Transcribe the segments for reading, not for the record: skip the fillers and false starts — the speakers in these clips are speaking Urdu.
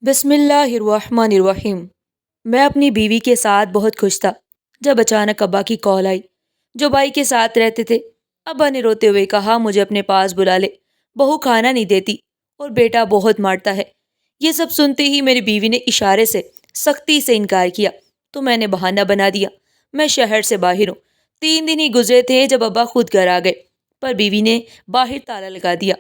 بسم اللہ الرحمن الرحیم۔ میں اپنی بیوی کے ساتھ بہت خوش تھا جب اچانک ابا کی کال آئی جو بھائی کے ساتھ رہتے تھے۔ ابا نے روتے ہوئے کہا مجھے اپنے پاس بلا لے، بہو کھانا نہیں دیتی اور بیٹا بہت مارتا ہے۔ یہ سب سنتے ہی میری بیوی نے اشارے سے سختی سے انکار کیا تو میں نے بہانہ بنا دیا میں شہر سے باہر ہوں۔ 3 دن ہی گزرے تھے جب ابا خود گھر آ گئے، پر بیوی نے باہر تالا لگا دیا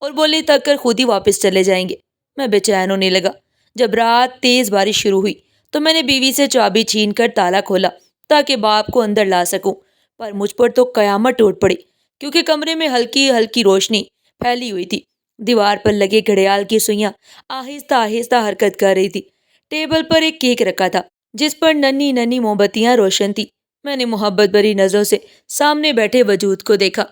اور بولی تک کر خود ہی واپس چلے جائیں گے۔ میں بے چین ہونے لگا۔ جب رات تیز بارش شروع ہوئی تو میں نے بیوی سے چابی چھین کر تالا کھولا تاکہ باپ کو اندر لا سکوں، پر مجھ پر تو قیامت ٹوٹ پڑی کیونکہ کمرے میں ہلکی ہلکی روشنی پھیلی ہوئی تھی۔ دیوار پر لگے گھڑیال کی سوئیاں آہستہ آہستہ حرکت کر رہی تھی۔ ٹیبل پر ایک کیک رکھا تھا جس پر ننھی ننھی موم بتیاں روشن تھی۔ میں نے محبت بھری نظروں سے سامنے بیٹھے وجود کو دیکھا،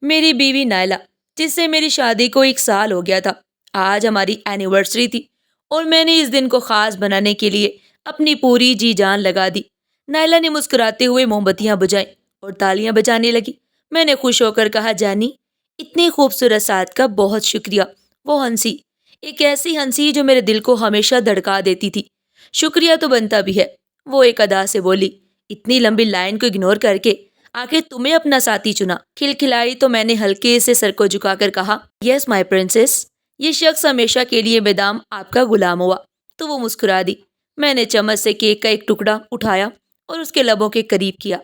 میری بیوی نائلہ، جس سے میری شادی کو 1 سال ہو گیا تھا۔ آج ہماری اینیورسری تھی اور میں نے اس دن کو خاص بنانے کے لیے اپنی پوری جی جان لگا دی۔ نائلہ نے مسکراتے ہوئے موم بتیاں بجھائیں اور تالیاں بجانے لگی۔ میں نے خوش ہو کر کہا جانی، اتنی خوبصورت ساتھ کا بہت شکریہ۔ وہ ہنسی، ایک ایسی ہنسی جو میرے دل کو ہمیشہ دھڑکا دیتی تھی۔ شکریہ تو بنتا بھی ہے، وہ ایک ادا سے بولی، اتنی لمبی لائن کو اگنور کر کے آخر تمہیں اپنا ساتھی چنا۔ کھلکھلائی تو میں نے ہلکے سے سر کو جھکا کر کہا یس مائی پرنسس، یہ شخص ہمیشہ کے لیے بے دام آپ کا غلام ہوا تو وہ مسکرا دی۔ میں نے چمچ سے کیک کا ایک ٹکڑا اٹھایا اور اس کے لبوں کے قریب کیا۔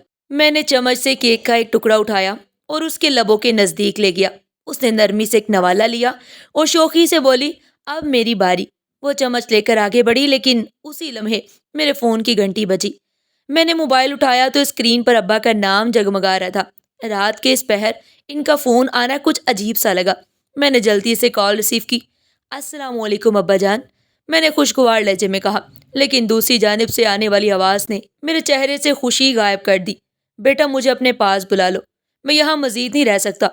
نزدیک لے گیا۔ اس نے نرمی سے ایک نوالا لیا اور شوخی سے بولی اب میری باری۔ وہ چمچ لے کر آگے بڑھی لیکن اسی لمحے میرے فون کی گھنٹی بجی۔ میں نے موبائل اٹھایا تو اسکرین پر ابا کا نام جگمگا رہا تھا۔ رات کے اس پہر ان کا فون آنا کچھ عجیب سا لگا۔ میں نے جلدی سے کال ریسیو کی۔ السلام علیکم ابا جان، میں نے خوشگوار لہجے میں کہا، لیکن دوسری جانب سے آنے والی آواز نے میرے چہرے سے خوشی غائب کر دی۔ بیٹا مجھے اپنے پاس بلا لو، میں یہاں مزید نہیں رہ سکتا۔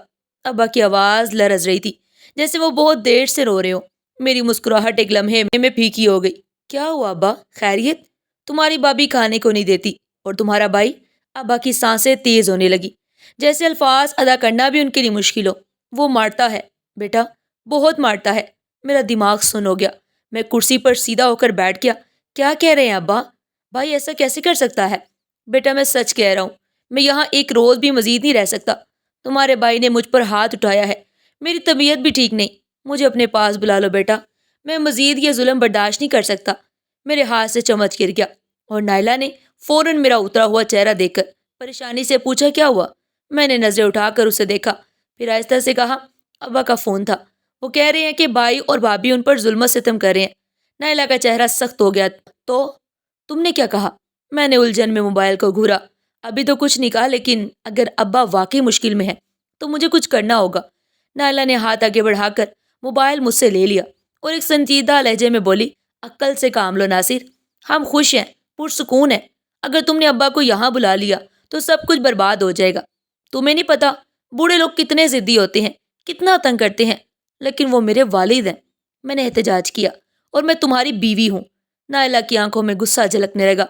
ابا کی آواز لرز رہی تھی جیسے وہ بہت دیر سے رو رہے ہوں۔ میری مسکراہٹ ایک لمحے میں پھیکی ہو گئی۔ کیا ہوا ابا، خیریت؟ تمہاری بابی کھانے کو نہیں دیتی اور تمہارا بھائی؟ ابا کی سانسیں تیز ہونے لگی جیسے الفاظ ادا کرنا بھی ان کے لیے مشکل ہو۔ وہ مارتا ہے بیٹا، بہت مارتا ہے۔ میرا دماغ سن ہو گیا۔ میں کرسی پر سیدھا ہو کر بیٹھ گیا۔ کیا کہہ رہے ہیں ابا؟ بھائی ایسا کیسے کر سکتا ہے؟ بیٹا میں سچ کہہ رہا ہوں، میں یہاں ایک روز بھی مزید نہیں رہ سکتا۔ تمہارے بھائی نے مجھ پر ہاتھ اٹھایا ہے، میری طبیعت بھی ٹھیک نہیں، مجھے اپنے پاس بلا لو بیٹا، میں مزید یہ ظلم برداشت نہیں کر سکتا۔ میرے ہاتھ سے چمچ گر گیا اور نائلہ نے فوراً میرا اترا ہوا چہرہ دیکھ کر پریشانی سے پوچھا کیا ہوا؟ میں نے نظریں اٹھا کر اسے دیکھا، پھر آہستہ سے کہا ابا کا فون تھا، وہ کہہ رہے ہیں کہ بھائی اور بھابھی ان پر ظلم و ستم کر رہے ہیں۔ نائلہ کا چہرہ سخت ہو گیا۔ تو تم نے کیا کہا؟ میں نے الجھن میں موبائل کو گھورا۔ ابھی تو کچھ نہیں کہا، لیکن اگر ابا واقعی مشکل میں ہے تو مجھے کچھ کرنا ہوگا۔ نائلہ نے ہاتھ آگے بڑھا کر موبائل مجھ سے لے لیا اور ایک سنجیدہ لہجے میں بولی عقل سے کام لو ناصر، ہم خوش ہیں، پرسکون ہیں۔ اگر تم نے ابا کو یہاں بلا لیا تو سب کچھ برباد ہو جائے گا۔ تمہیں نہیں پتا بوڑھے لوگ کتنے ضدی ہوتے ہیں، کتنا تنگ کرتے ہیں، لیکن وہ میرے والد ہیں۔ میں نے احتجاج کیا، اور میں تمہاری بیوی ہوں۔ نائلہ کی آنکھوں میں غصہ جھلکنے لگا۔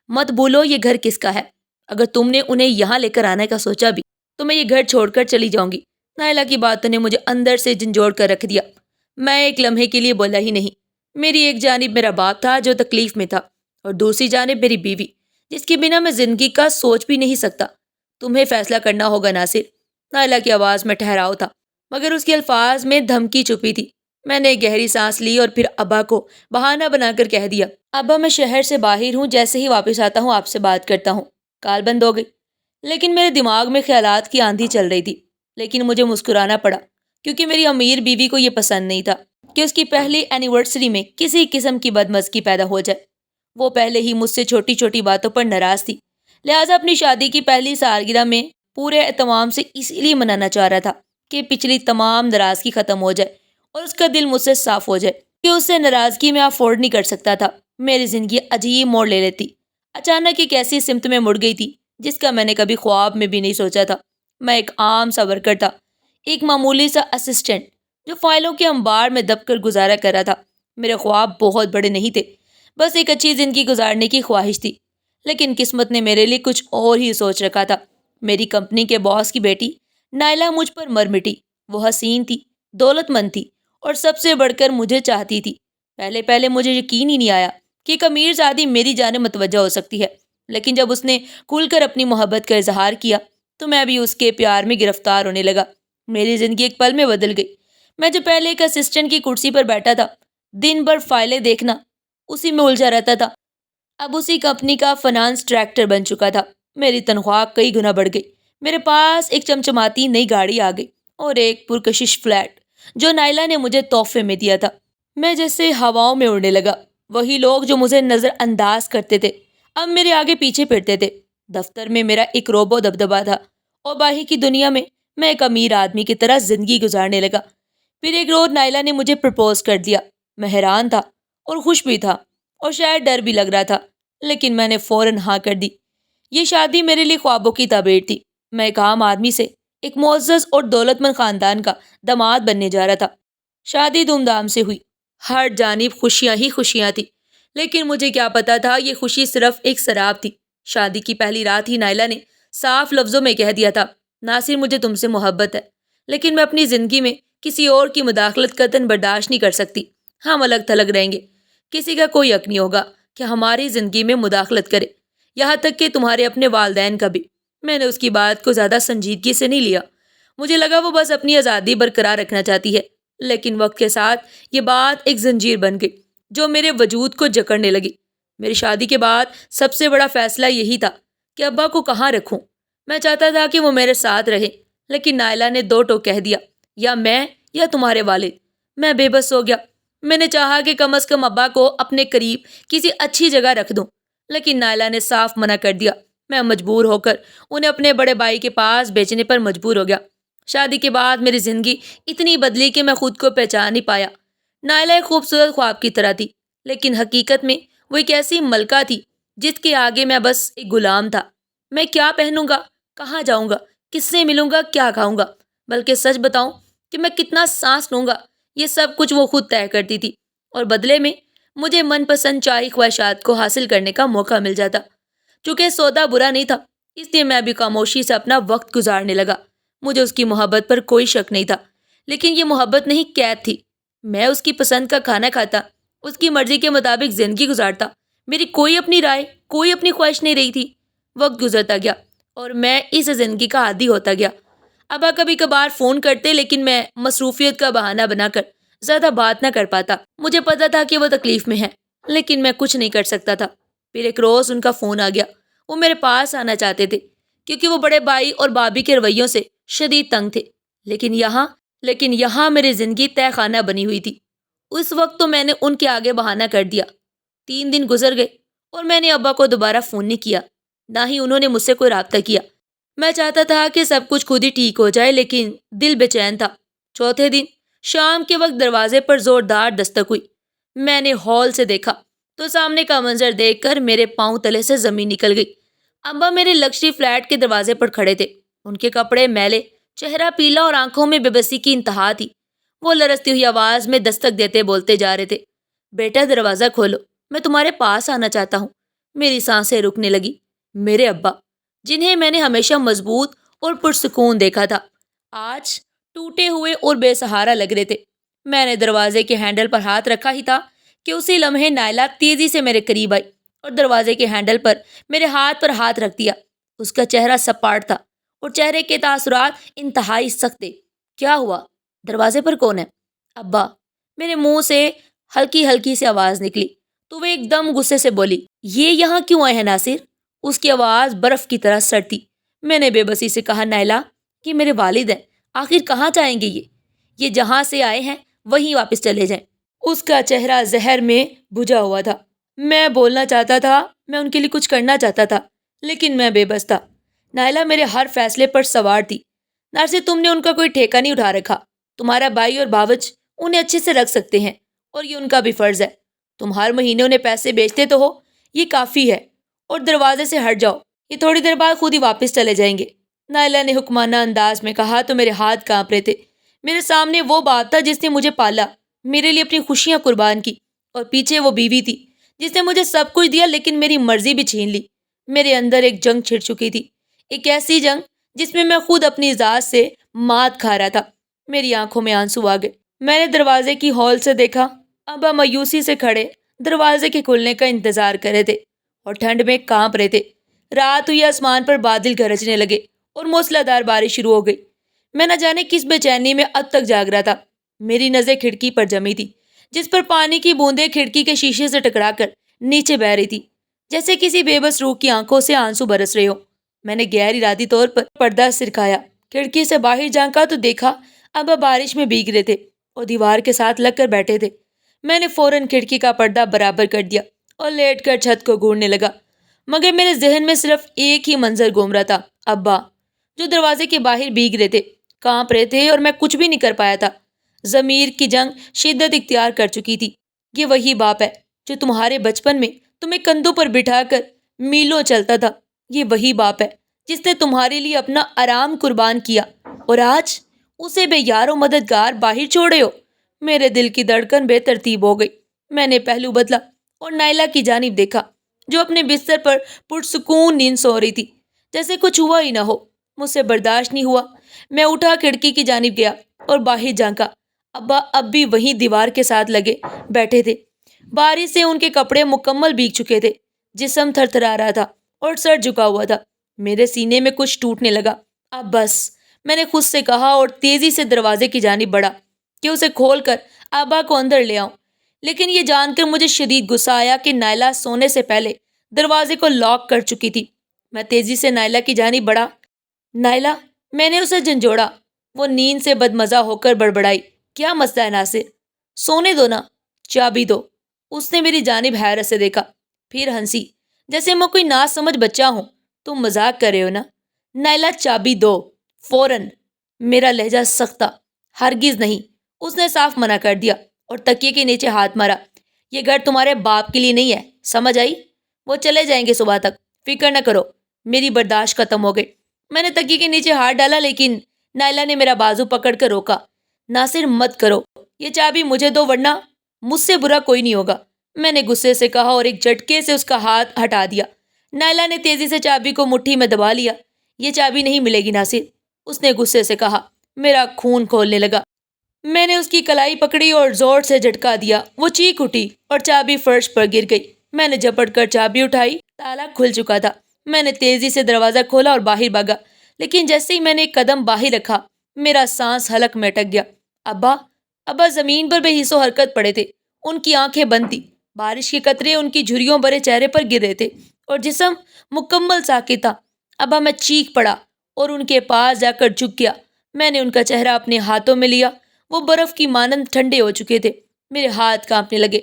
مت بھولو یہ گھر کس کا ہے۔ اگر تم نے انہیں یہاں لے کر آنے کا سوچا بھی تو میں یہ گھر چھوڑ کر چلی جاؤں گی۔ نائلہ کی باتوں نے مجھے اندر سے جھنجھوڑ کر رکھ دیا۔ میں ایک لمحے کے لیے بولا ہی نہیں۔ میری ایک جانب میرا باپ تھا جو تکلیف میں تھا، اور دوسری جانب میری بیوی جس کے بنا میں زندگی کا سوچ بھی نہیں سکتا۔ تمہیں فیصلہ کرنا ہوگا ناصر۔ نائلہ کی آواز میں ٹھہراؤ تھا، مگر اس کے الفاظ میں دھمکی چھپی تھی۔ میں نے ایک گہری سانس لی اور پھر ابا کو بہانہ بنا کر کہہ دیا ابا میں شہر سے باہر ہوں، جیسے ہی واپس آتا ہوں آپ سے بات کرتا ہوں۔ کال بند ہو گئی، لیکن میرے دماغ میں خیالات کی آندھی چل رہی تھی۔ لیکن مجھے مسکرانا پڑا کیونکہ میری امیر بیوی کو یہ پسند نہیں تھا کہ اس کی پہلی اینیورسری میں کسی قسم کی بدمزگی پیدا ہو جائے۔ وہ پہلے ہی مجھ سے چھوٹی چھوٹی باتوں پر ناراض تھی، لہٰذا اپنی شادی کی پہلی سالگرہ میں پورے اہتمام سے اس لیے منانا چاہ رہا تھا کہ پچھلی تمام ناراضگی ختم ہو جائے اور اس کا دل مجھ سے صاف ہو جائے کہ اس سے ناراضگی میں افورڈ نہیں کر سکتا تھا۔ میری زندگی عجیب موڑ لے لیتی، اچانک ایک ایسی سمت میں مڑ گئی تھی جس کا میں نے کبھی خواب میں بھی نہیں سوچا تھا۔ میں ایک عام سا ورکر تھا، ایک معمولی سا اسسٹنٹ جو فائلوں کے انبار میں دب کر گزارا کر رہا تھا۔ میرے خواب بہت بڑے نہیں تھے، بس ایک اچھی زندگی گزارنے کی خواہش تھی، لیکن قسمت نے میرے لیے کچھ اور ہی سوچ رکھا تھا۔ میری کمپنی کے باس کی بیٹی نائلہ مجھ پر مر مٹی۔ وہ حسین تھی، دولت مند تھی اور سب سے بڑھ کر مجھے چاہتی تھی۔ پہلے پہلے مجھے یقین ہی نہیں آیا کہ ایک امیر زادی میری جانب متوجہ ہو سکتی ہے، لیکن جب اس نے کھل کر اپنی محبت کا اظہار کیا تو میں بھی اس کے پیار میں گرفتار ہونے لگا۔ میری زندگی ایک پل میں بدل گئی۔ میں جو پہلے ایک اسسٹنٹ کی کرسی پر بیٹھا تھا، دن بھر فائلیں دیکھنا، اسی میں الجھا رہتا تھا، اب اسی کمپنی کا فنانس ڈائریکٹر بن چکا تھا۔ میری تنخواہ کئی گنا بڑھ گئی، میرے پاس ایک چمچماتی نئی گاڑی آ گئی اور ایک پرکشش فلیٹ جو نائلہ نے مجھے تحفے میں دیا تھا۔ میں جیسے ہواؤں میں اڑنے لگا۔ وہی لوگ جو مجھے نظر انداز کرتے تھے اب میرے آگے پیچھے پھرتے تھے۔ دفتر میں میرا ایک روبو دبدبا تھا اور باہر کی دنیا میں میں ایک امیر آدمی کی طرح زندگی گزارنے لگا۔ پھر ایک روز نائلہ نے مجھے پرپوز کر دیا۔ میں حیران تھا اور خوش بھی تھا اور شاید ڈر بھی لگ رہا تھا، لیکن میں نے فوراً ہاں کر دی۔ یہ شادی میرے لیے خوابوں کی تعبیر تھی۔ میں ایک عام آدمی سے ایک معزز اور دولت مند خاندان کا داماد بننے جا رہا تھا۔ شادی دھوم دھام سے ہوئی، ہر جانب خوشیاں ہی خوشیاں تھی، لیکن مجھے کیا پتا تھا یہ خوشی صرف ایک سراب تھی۔ شادی کی پہلی رات ہی نائلہ نے صاف لفظوں میں کہہ دیا تھا، ناصر مجھے تم سے محبت ہے، لیکن میں اپنی زندگی میں کسی اور کی مداخلت قطعاً برداشت نہیں کر سکتی۔ ہم الگ تھلگ رہیں گے، کسی کا کوئی حق نہیں ہوگا کہ ہماری زندگی میں مداخلت کرے، یہاں تک کہ تمہارے اپنے والدین کا بھی۔ میں نے اس کی بات کو زیادہ سنجیدگی سے نہیں لیا۔ مجھے لگا وہ بس اپنی آزادی برقرار رکھنا چاہتی ہے، لیکن وقت کے ساتھ یہ بات ایک زنجیر بن گئی جو میرے وجود کو جکڑنے لگی۔ میری شادی کے بعد سب سے بڑا فیصلہ یہی تھا کہ ابا کو کہاں رکھوں۔ میں چاہتا تھا کہ وہ میرے ساتھ رہے، لیکن نائلہ نے دو ٹوک کہہ دیا، یا میں یا تمہارے والد۔ میں بے بس ہو گیا۔ میں نے چاہا کہ کم از کم ابا کو اپنے قریب کسی اچھی جگہ رکھ دوں، لیکن نائلہ نے صاف منع کر دیا۔ میں مجبور ہو کر انہیں اپنے بڑے بھائی کے پاس بیچنے پر مجبور ہو گیا۔ شادی کے بعد میری زندگی اتنی بدلی کہ میں خود کو پہچان نہیں پایا۔ نائلہ ایک خوبصورت خواب کی طرح تھی، لیکن حقیقت میں وہ ایک ایسی ملکہ تھی جس کے آگے میں بس ایک غلام تھا۔ میں کیا پہنوں گا، کہاں جاؤں گا، کس سے ملوں گا، کیا کھاؤں گا، بلکہ سچ بتاؤں کہ میں کتنا سانس لوں گا، یہ سب کچھ وہ خود طے کرتی تھی، اور بدلے میں مجھے من پسند چاہی خواہشات کو حاصل کرنے کا موقع مل جاتا۔ چونکہ سودا برا نہیں تھا، اس لیے میں بھی خاموشی سے اپنا وقت گزارنے لگا۔ مجھے اس کی محبت پر کوئی شک نہیں تھا، لیکن یہ محبت نہیں، قید تھی۔ میں اس کی پسند کا کھانا کھاتا، اس کی مرضی کے مطابق زندگی گزارتا، میری کوئی اپنی رائے، کوئی اپنی خواہش نہیں رہی تھی۔ وقت گزرتا گیا اور میں اس زندگی کا عادی ہوتا گیا۔ ابا کبھی کبھار فون کرتے، لیکن میں مصروفیت کا بہانہ بنا کر زیادہ بات نہ کر پاتا۔ مجھے پتا تھا کہ وہ تکلیف میں ہے، لیکن میں کچھ نہیں کر سکتا تھا۔ پھر ایک روز ان کا فون آ گیا۔ وہ میرے پاس آنا چاہتے تھے کیونکہ وہ بڑے بھائی اور بھابھی کے رویوں سے شدید تنگ تھے، لیکن یہاں میری زندگی تہہ خانہ بنی ہوئی تھی۔ اس وقت تو میں نے ان کے آگے بہانہ کر دیا۔ 3 دن گزر گئے اور میں نے ابا کو دوبارہ فون نہیں کیا، نہ ہی انہوں نے مجھ سے کوئی رابطہ کیا۔ میں چاہتا تھا کہ سب کچھ خود ہی ٹھیک ہو جائے، لیکن دل بے چین تھا۔ چوتھے دن شام کے وقت دروازے پر زوردار دستک ہوئی۔ میں نے ہال سے دیکھا تو سامنے کا منظر دیکھ کر میرے پاؤں تلے سے زمین نکل گئی۔ ابا میرے لگژری فلیٹ کے دروازے پر کھڑے تھے۔ ان کے کپڑے میلے، چہرہ پیلا اور آنکھوں میں بے بسی کی انتہا تھی۔ وہ لرزتی ہوئی آواز میں دستک دیتے بولتے جا رہے تھے، بیٹا دروازہ کھولو، میں تمہارے پاس آنا چاہتا ہوں۔ میری سانسیں رکنے لگی۔ میرے ابا، جنہیں میں نے ہمیشہ مضبوط اور پرسکون دیکھا تھا، آج ٹوٹے ہوئے اور بے سہارا لگ رہے تھے۔ میں نے دروازے کے ہینڈل پر ہاتھ رکھا ہی تھا کہ اسی لمحے نائلہ تیزی سے میرے قریب آئی اور دروازے کے ہینڈل پر میرے ہاتھ پر ہاتھ رکھ دیا۔ اس کا چہرہ سپاٹ تھا اور چہرے کے تاثرات انتہائی سخت تھے۔ کیا ہوا؟ دروازے پر کون ہے؟ ابا، میرے منہ سے ہلکی ہلکی سی آواز نکلی تو وہ ایک دم غصے سے بولی، یہ یہاں کیوں آئے ہیں ناصر؟ اس کی آواز برف کی طرح سرد تھی۔ میں نے بے بسی سے کہا، نائلہ، یہ میرے والد ہیں، آخر کہاں جائیں گے یہ جہاں سے آئے ہیں وہیں واپس چلے جائیں۔ اس کا چہرہ زہر میں بجھا ہوا تھا۔ میں بولنا چاہتا تھا، میں ان کے لیے کچھ کرنا چاہتا تھا، لیکن میں بے بس تھا۔ نائلہ میرے ہر فیصلے پر سوار تھی۔ ناصر، تم نے ان کا کوئی ٹھیکہ نہیں اٹھا رکھا۔ تمہارا بھائی اور باوچ انہیں اچھے سے رکھ سکتے ہیں، اور یہ ان کا بھی فرض ہے۔ تم ہر مہینے انہیں پیسے بیچتے تو ہو، یہ کافی ہے، اور دروازے سے ہٹ جاؤ، یہ تھوڑی دیر بعد خود ہی واپس چلے جائیں گے۔ نائلہ نے حکمانہ انداز میں کہا تو میرے ہاتھ کانپ رہے تھے۔ میرے سامنے وہ بات تھا جس نے مجھے پالا، میرے لیے اپنی خوشیاں قربان کی، اور پیچھے وہ بیوی تھی جس نے مجھے سب کچھ دیا لیکن میری مرضی بھی چھین لی۔ میرے اندر ایک جنگ چھڑ چکی تھی، ایک ایسی جنگ جس میں خود اپنی ذات سے مات کھا رہا تھا۔ میری آنکھوں میں آنسو آ گئے۔ میں نے دروازے کی ہال سے دیکھا ابا مایوسی سے کھڑے دروازے کے کھلنے کا انتظار کر رہے تھے اور ٹھنڈ میں کانپ رہے تھے۔ رات ہوئی، آسمان پر بادل گرجنے لگے اور موسلادھار بارش شروع ہو گئی۔ میں نہ جانے کس بے چینی میں اب تک جاگ رہا تھا۔ میری نظر کھڑکی پر جمی تھی، جس پر پانی کی بوندیں کھڑکی کے شیشے سے ٹکرا کر نیچے بہ رہی تھی، جیسے کسی بے بس روح کی آنکھوں سے آنسو برس رہے ہو۔ میں نے غیر ارادی طور پر پردہ سرکایا، کھڑکی سے باہر جھانکا تو دیکھا ابا بارش میں بھیگ رہے تھے اور دیوار کے ساتھ لگ کر بیٹھے تھے۔ میں نے فوراً کھڑکی کا پردہ برابر کر دیا اور لیٹ کر چھت کو گھورنے لگا، مگر میرے ذہن میں صرف ایک ہی منظر گھوم رہا تھا، ابا جو دروازے کے باہر بھیگ رہے تھے، کانپ رہے تھے، اور میں کچھ بھی نہیں کر پایا تھا۔ ضمیر کی جنگ شدت اختیار کر چکی تھی۔ یہ وہی باپ ہے جو تمہارے بچپن میں تمہیں کندھوں پر بٹھا کر میلوں چلتا تھا۔ یہ وہی باپ ہے جس نے تمہارے لیے اپنا آرام قربان کیا، اور آج اسے بے یار و مددگار باہر چھوڑے ہو۔ میرے دل کی دھڑکن بے ترتیب ہو گئی۔ میں نے پہلو بدلا اور نائلہ کی جانب دیکھا، جو اپنے بستر پر پرسکون نیند سو رہی تھی، جیسے کچھ ہوا ہی نہ ہو۔ مجھ سے برداشت نہیں ہوا، میں اٹھا، کھڑکی کی جانب گیا اور باہر جھانکا۔ ابا اب بھی وہیں دیوار کے ساتھ لگے بیٹھے تھے۔ بارش سے ان کے کپڑے مکمل بھیگ چکے تھے، جسم تھر تھرا رہا تھا اور سر جھکا ہوا تھا۔ میرے سینے میں کچھ ٹوٹنے لگا۔ اب بس، میں نے خود سے کہا اور تیزی سے دروازے کی جانب بڑھا کہ اسے کھول کر ابا کو اندر لے آؤں، لیکن یہ جان کر مجھے شدید غصہ آیا کہ نائلہ سونے سے پہلے دروازے کو لاک کر چکی تھی۔ میں تیزی سے نائلہ کی جانب بڑھا۔ نائلہ، میں نے اسے جھنجھوڑا۔ وہ نیند سے بدمزہ ہو کر بڑبڑائی، کیا مسئلہ ہے ناصر؟ سونے دو نا، چابی دو۔ اس نے میری جانب حیرت سے دیکھا، پھر ہنسی جیسے میں کوئی ناسمجھ بچہ ہوں۔ تم مذاق کر رہے ہو نا؟ نائلہ، چابی دو فوراً۔ میرا لہجہ سخت تھا۔ ہرگز نہیں، اس نے صاف منع کر دیا اور تکیے کے نیچے ہاتھ مارا۔ یہ گھر تمہارے باپ کے لیے نہیں ہے، سمجھ آئی؟ وہ چلے جائیں گے صبح تک، فکر نہ کرو۔ میری برداشت ختم ہو گئی۔ میں نے تکیے کے نیچے ہاتھ ڈالا، لیکن نائلہ نے میرا بازو پکڑ کر روکا۔ ناصر، مت کرو، یہ چابی مجھے دو، ورنہ مجھ سے برا کوئی نہیں ہوگا، میں نے غصے سے کہا اور ایک جھٹکے سے اس کا ہاتھ ہٹا دیا۔ نائلہ نے تیزی سے چابی کو مٹھی میں دبا لیا۔ یہ چابی نہیں ملے گی ناصر، اس نے غصے سے کہا۔ میرا خون کھولنے لگا۔ میں نے اس کی کلائی پکڑی اور زور سے جھٹکا دیا۔ وہ چیخ اٹھی اور چابی فرش پر گر گئی۔ میں نے جھپٹ کر چابی اٹھائی، تالا کھل چکا تھا۔ میں نے تیزی سے دروازہ کھولا اور باہر بھاگا، لیکن جیسے ہی میں نے ایک قدم باہر رکھا، میرا سانس حلق میں اٹک گیا۔ ابا زمین پر بے حس و حرکت پڑے تھے، ان کی آنکھیں بند تھی۔ بارش کے قطرے ان کی جھریوں بھرے چہرے پر گر رہے تھے اور جسم مکمل ساکت تھا۔ ابا، میں چیخ پڑا اور ان کے پاس جا کر جھک گیا۔ میں نے ان کا چہرہ اپنے ہاتھوں میں لیا، وہ برف کی مانند ٹھنڈے ہو چکے تھے۔ میرے ہاتھ کانپنے لگے۔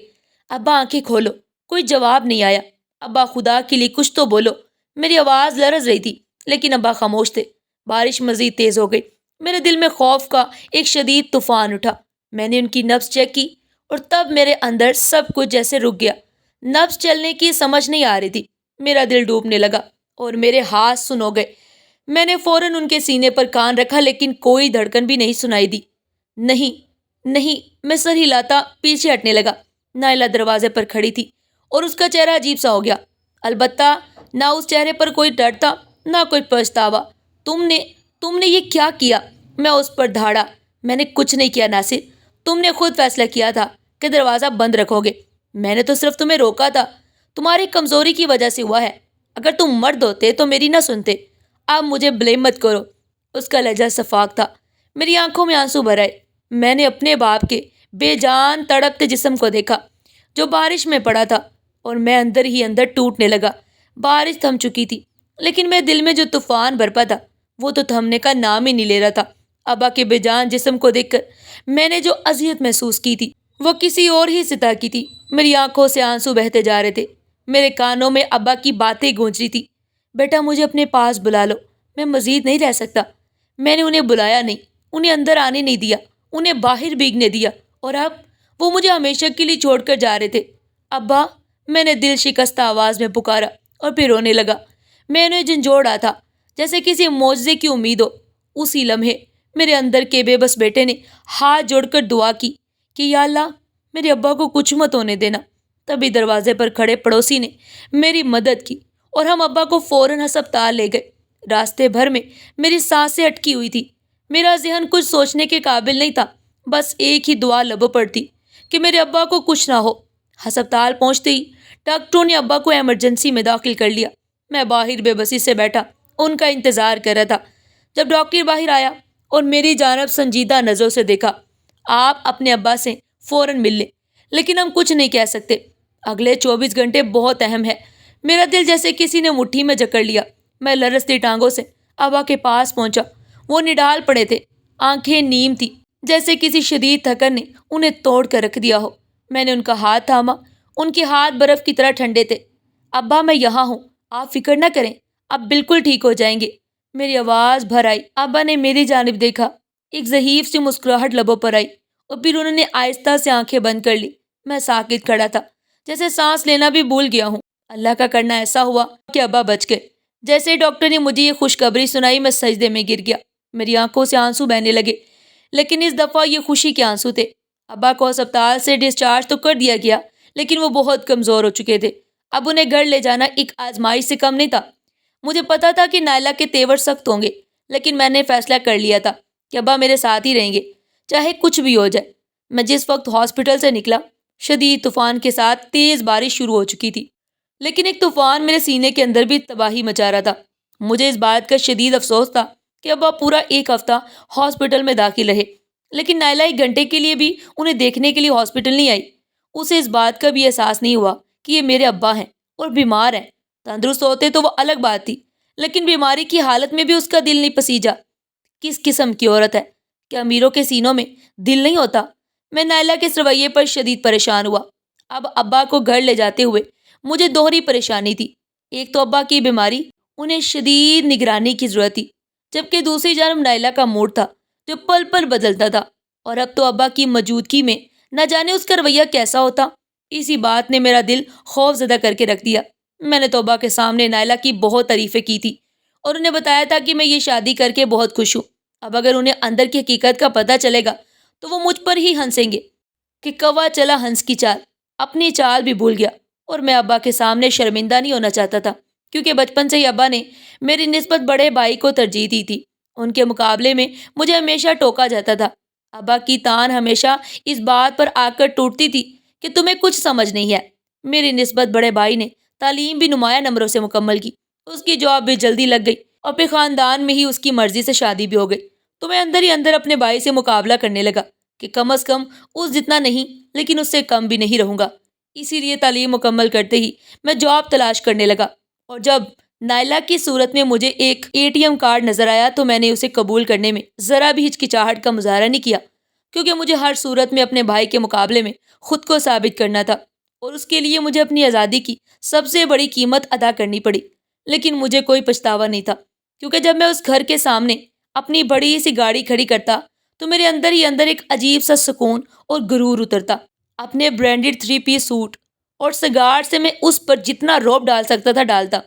ابا، آنکھیں کھولو۔ کوئی جواب نہیں آیا۔ ابا، خدا کے لیے کچھ تو بولو۔ میری آواز لرز رہی تھی، لیکن ابا خاموش تھے۔ بارش مزید تیز ہو گئی۔ میرے دل میں خوف کا ایک شدید طوفان اٹھا۔ میں نے ان کی نبض چیک کی اور تب میرے اندر سب کچھ جیسے رک گیا۔ نبض چلنے کی سمجھ نہیں آ رہی تھی۔ میرا دل ڈوبنے لگا اور میرے ہاتھ سن ہو گئے۔ میں نے فوراً ان کے سینے پر کان رکھا، لیکن کوئی دھڑکن بھی نہیں سنائی دی۔ نہیں، میں سر ہلاتا پیچھے ہٹنے لگا۔ نائلہ دروازے پر کھڑی تھی اور اس کا چہرہ عجیب سا ہو گیا۔ البتہ نہ اس چہرے پر کوئی ڈر تھا، نہ کوئی پچھتاوا۔ تم نے یہ کیا کیا؟ میں اس پر دھاڑا۔ میں نے کچھ نہیں کیا ناصر، تم نے خود فیصلہ کیا تھا کہ دروازہ بند رکھو گے۔ میں نے تو صرف تمہیں روکا تھا، تمہاری کمزوری کی وجہ سے ہوا ہے۔ اگر تم مرد ہوتے تو میری نہ سنتے۔ اب مجھے بلیم مت کرو۔ اس کا لہجہ شفاف تھا۔ میری آنکھوں میں آنسو بھر آئے۔ میں نے اپنے باپ کے بے جان تڑپتے جسم کو دیکھا، جو بارش میں پڑا تھا، اور میں اندر ہی اندر ٹوٹنے لگا۔ بارش تھم چکی تھی، لیکن میرے دل میں جو طوفان برپا تھا، وہ تو تھمنے کا نام ہی نہیں لے رہا تھا۔ ابا کے بے جان جسم کو دیکھ کر میں نے جو اذیت محسوس کی تھی، وہ کسی اور ہی سطح کی تھی۔ میری آنکھوں سے آنسو بہتے جا رہے تھے۔ میرے کانوں میں ابا کی باتیں گونج رہی تھی۔ بیٹا، مجھے اپنے پاس بلا لو، میں مزید نہیں رہ سکتا۔ میں نے انہیں بلایا نہیں، انہیں اندر آنے نہیں دیا، انہیں باہر بھیگنے دیا، اور اب وہ مجھے ہمیشہ کے لیے چھوڑ کر جا رہے تھے۔ ابا، میں نے دل شکستہ آواز میں پکارا اور پھر رونے لگا۔ میں انہیں جھنجھوڑا تھا جیسے کسی معجزے کی امید ہو۔ اسی لمحے میرے اندر کے بے بس بیٹے نے ہاتھ جوڑ کر دعا کی کہ یا اللہ، میرے ابا کو کچھ مت ہونے دینا۔ تبھی دروازے پر کھڑے پڑوسی نے میری مدد کی اور ہم ابا کو فوراً ہسپتال لے گئے۔ راستے بھر میں میری سانسیں اٹکی ہوئی تھی۔ میرا ذہن کچھ سوچنے کے قابل نہیں تھا، بس ایک ہی دعا لبوں پر تھی کہ میرے ابا کو کچھ نہ ہو۔ ہسپتال پہنچتے ہی ڈاکٹروں نے ابا کو ایمرجنسی میں داخل کر لیا۔ میں باہر بے بسی سے بیٹھا ان کا انتظار کر رہا تھا۔ جب ڈاکٹر باہر آیا اور میری جانب سنجیدہ نظروں سے دیکھا، آپ اپنے ابا سے فوراً مل لیں، لیکن ہم کچھ نہیں کہہ سکتے۔ اگلے 24 گھنٹے بہت اہم ہے۔ میرا دل جیسے کسی نے مٹھی میں جکڑ لیا۔ میں لرزتی ٹانگوں سے ابا کے پاس پہنچا۔ وہ نڈال پڑے تھے، آنکھیں نیم تھی، جیسے کسی شدید تھکن نے انہیں توڑ کر رکھ دیا ہو۔ میں نے ان کا ہاتھ تھاما، ان کے ہاتھ برف کی طرح ٹھنڈے تھے۔ ابا میں یہاں ہوں، آپ فکر نہ کریں، اب بالکل ٹھیک ہو جائیں گے۔ میری آواز بھر آئی۔ ابا نے میری جانب دیکھا، ایک ضعیف سی مسکراہٹ لبوں پر آئی اور پھر انہوں نے آہستہ سے آنکھیں بند کر لی۔ میں ساکت کھڑا تھا، جیسے سانس لینا بھی بھول گیا ہوں۔ اللہ کا کرنا ایسا ہوا کہ ابا بچ گئے۔ جیسے ہی ڈاکٹر نے مجھے یہ خوشخبری سنائی، میں سجدے میں گر گیا۔ میری آنکھوں سے آنسو بہنے لگے، لیکن اس دفعہ یہ خوشی کے آنسو تھے۔ ابا کو ہسپتال سے ڈسچارج تو کر دیا گیا، لیکن وہ بہت کمزور ہو چکے تھے۔ اب انہیں گھر لے جانا ایک آزمائش سے کم نہیں تھا۔ مجھے پتا تھا کہ نائلہ کے تیور سخت ہوں گے، لیکن میں نے فیصلہ کر لیا تھا کہ ابا میرے ساتھ ہی رہیں گے، چاہے کچھ بھی ہو جائے۔ میں جس وقت ہاسپٹل سے نکلا، شدید طوفان کے ساتھ تیز بارش شروع ہو چکی تھی، لیکن ایک طوفان میرے سینے کے اندر بھی تباہی مچا رہا تھا۔ مجھے اس بات کا شدید افسوس تھا کہ ابا پورا ایک ہفتہ ہاسپٹل میں داخل رہے، لیکن نائلہ 1 گھنٹے کے لیے بھی انہیں دیکھنے کے لیے ہاسپٹل نہیں آئی۔ اسے اس بات کا بھی احساس نہیں ہوا کہ یہ میرے ابا ہیں اور بیمار ہیں۔ تندرست ہوتے تو وہ الگ بات تھی، لیکن بیماری کی حالت میں بھی اس کا دل نہیں پسیجا۔ کس قسم کی عورت ہے کہ امیروں کے سینوں میں دل نہیں ہوتا؟ میں نائلہ کے اس رویے پر شدید پریشان ہوا۔ اب ابا کو گھر لے جاتے ہوئے مجھے دوہری پریشانی تھی۔ ایک تو ابا کی بیماری، انہیں شدید نگرانی کی ضرورت تھی، جبکہ دوسری جانب نائلہ کا موڈ تھا جو پل پل بدلتا تھا، اور اب تو ابا کی موجودگی میں نہ جانے اس کا رویہ کیسا ہوتا۔ اسی بات نے میرا دل خوف زدہ کر کے رکھ دیا۔ میں نے تو ابا کے سامنے نائلہ کی بہت تعریفیں کی تھی اور انہیں بتایا تھا کہ میں یہ شادی کر کے بہت خوش ہوں۔ اب اگر انہیں اندر کی حقیقت کا پتہ چلے گا تو وہ مجھ پر ہی ہنسیں گے کہ کوا چلا ہنس کی چال، اپنی چال بھی بھول گیا۔ اور میں ابا کے سامنے شرمندہ نہیں ہونا چاہتا تھا، کیونکہ بچپن سے ہی ابا نے میری نسبت بڑے بھائی کو ترجیح دی تھی۔ ان کے مقابلے میں مجھے ہمیشہ ٹوکا جاتا تھا۔ ابا کی تان ہمیشہ اس بات پر آ کر ٹوٹتی تھی کہ تمہیں کچھ سمجھ نہیں ہے۔ میری نسبت بڑے بھائی نے تعلیم بھی نمایاں نمبروں سے مکمل کی، اس کی جاب بھی جلدی لگ گئی اور پھر خاندان میں ہی اس کی مرضی سے شادی بھی ہو گئی۔ تو میں اندر ہی اندر اپنے بھائی سے مقابلہ کرنے لگا کہ کم از کم اس جتنا نہیں، لیکن اس سے کم بھی نہیں رہوں گا۔ اسی لیے تعلیم مکمل کرتے ہی میں جاب تلاش کرنے لگا، اور جب نائلہ کی صورت میں مجھے ایک ATM کارڈ نظر آیا تو میں نے اسے قبول کرنے میں ذرا بھی ہچکچاہٹ کا مظاہرہ نہیں کیا، کیونکہ مجھے ہر صورت میں اپنے بھائی کے مقابلے میں خود کو ثابت کرنا تھا، اور اس کے لیے مجھے اپنی آزادی کی سب سے بڑی قیمت ادا کرنی پڑی۔ لیکن مجھے کوئی پچھتاوا نہیں تھا، کیونکہ جب میں اس گھر کے سامنے اپنی بڑی سی گاڑی کھڑی کرتا تو میرے اندر ہی اندر ایک عجیب سا سکون اور غرور اترتا۔ اپنے برانڈڈ 3 پیس سوٹ اور سگار سے میں اس پر جتنا روب ڈال سکتا تھا ڈالتا۔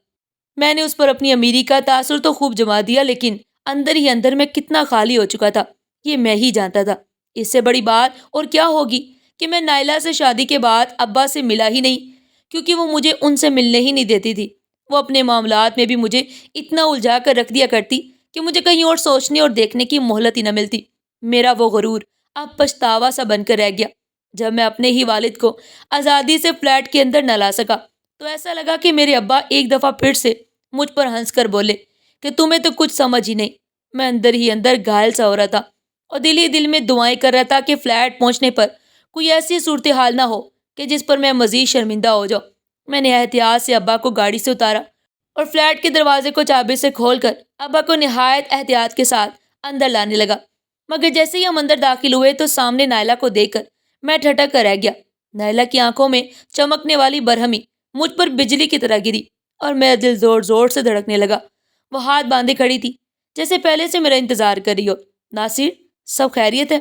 میں نے اس پر اپنی امیری کا تاثر تو خوب جما دیا، لیکن اندر ہی اندر میں کتنا خالی ہو چکا تھا یہ میں ہی جانتا تھا۔ اس سے بڑی بات اور کیا ہوگی کہ میں نائلہ سے شادی کے بعد ابا سے ملا ہی نہیں، کیونکہ وہ مجھے ان سے ملنے ہی نہیں دیتی تھی۔ وہ اپنے معاملات میں بھی مجھے اتنا الجھا کر رکھ دیا کرتی کہ مجھے کہیں اور سوچنے اور دیکھنے کی مہلت ہی نہ ملتی۔ میرا وہ غرور اب پچھتاوا سا بن کر رہ گیا۔ جب میں اپنے ہی والد کو آزادی سے فلیٹ کے اندر نہ لا سکا تو ایسا لگا کہ میرے ابا ایک دفعہ پھر سے مجھ پر ہنس کر بولے کہ تمہیں تو کچھ سمجھ ہی نہیں۔ میں اندر ہی اندر گھائل سا ہو رہا تھا اور دل ہی دل میں دعائیں کر رہا تھا کہ فلیٹ پہنچنے پر کوئی ایسی صورتحال نہ ہو کہ جس پر میں مزید شرمندہ ہو جاؤں۔ میں نے احتیاط سے ابا کو گاڑی سے اتارا اور فلیٹ کے دروازے کو چابی سے کھول کر ابا کو نہایت احتیاط کے ساتھ اندر لانے لگا، مگر جیسے ہی ہم اندر داخل ہوئے تو سامنے نائلہ کو دیکھ کر میں ٹھٹک کر رہ گیا۔ نائلہ کی آنکھوں میں چمکنے والی برہمی مجھ پر بجلی کی طرح گری اور میرا دل زور زور سے دھڑکنے لگا۔ وہ ہاتھ باندھے کھڑی تھی جیسے پہلے سے میرا انتظار کر رہی ہو۔ ناصر، سب خیریت ہے؟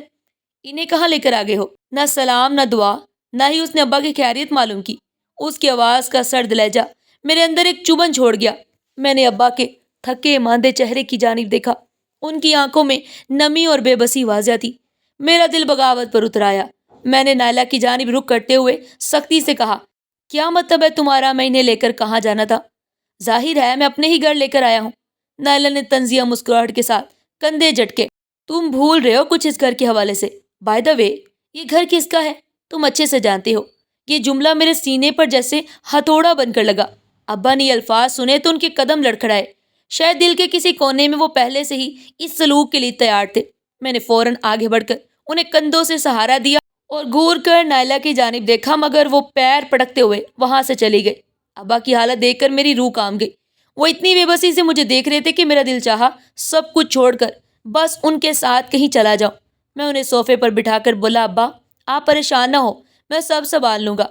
انہیں کہاں لے کر آگے ہو؟ نہ سلام نہ دعا، نہ ہی اس نے ابا کی خیریت معلوم کی۔ اس کی آواز کا سرد لہجہ میرے اندر ایک چبھن چھوڑ گیا۔ میں نے ابا کے تھکے ماندے چہرے کی جانب دیکھا، ان کی آنکھوں میں نمی اور بے بسی واضح تھی۔ میرا دل بغاوت پر اتر آیا۔ میں نے نائلہ کی جانب رخ کرتے ہوئے سختی سے کہا، کیا مطلب ہے تمہارا؟ میں انہیں لے کر کہاں جانا تھا؟ ظاہر ہے میں اپنے ہی گھر لے کر آیا ہوں۔ نائلہ نے طنزیہ مسکراہٹ کے ساتھ کندھے جھٹکے۔ تم بھول رہے ہو کچھ اس گھر کے حوالے سے۔ بائی دا وے، یہ گھر کس کا ہے؟ تم اچھے سے جانتے ہو۔ یہ جملہ میرے سینے پر جیسے ہتھوڑا بن کر لگا۔ ابا نے یہ الفاظ سنے تو ان کے قدم لڑکھڑائے۔ شاید دل کے کسی کونے میں وہ پہلے سے ہی اس سلوک کے لیے تیار تھے۔ میں نے فوراً آگے بڑھ کر انہیں کندھوں سے سہارا دیا اور گھور کر نائلہ کی جانب دیکھا، مگر وہ پیر پٹکتے ہوئے وہاں سے چلی گئی۔ ابا کی حالت دیکھ کر میری روح کانپ گئی۔ وہ اتنی بے بسی سے مجھے دیکھ رہے تھے کہ میرا دل چاہا سب کچھ چھوڑ کر بس ان کے ساتھ کہیں چلا جاؤں۔ میں انہیں صوفے پر بٹھا کر بولا، ابا آپ پریشان نہ ہو، میں سب سنبھال لوں گا۔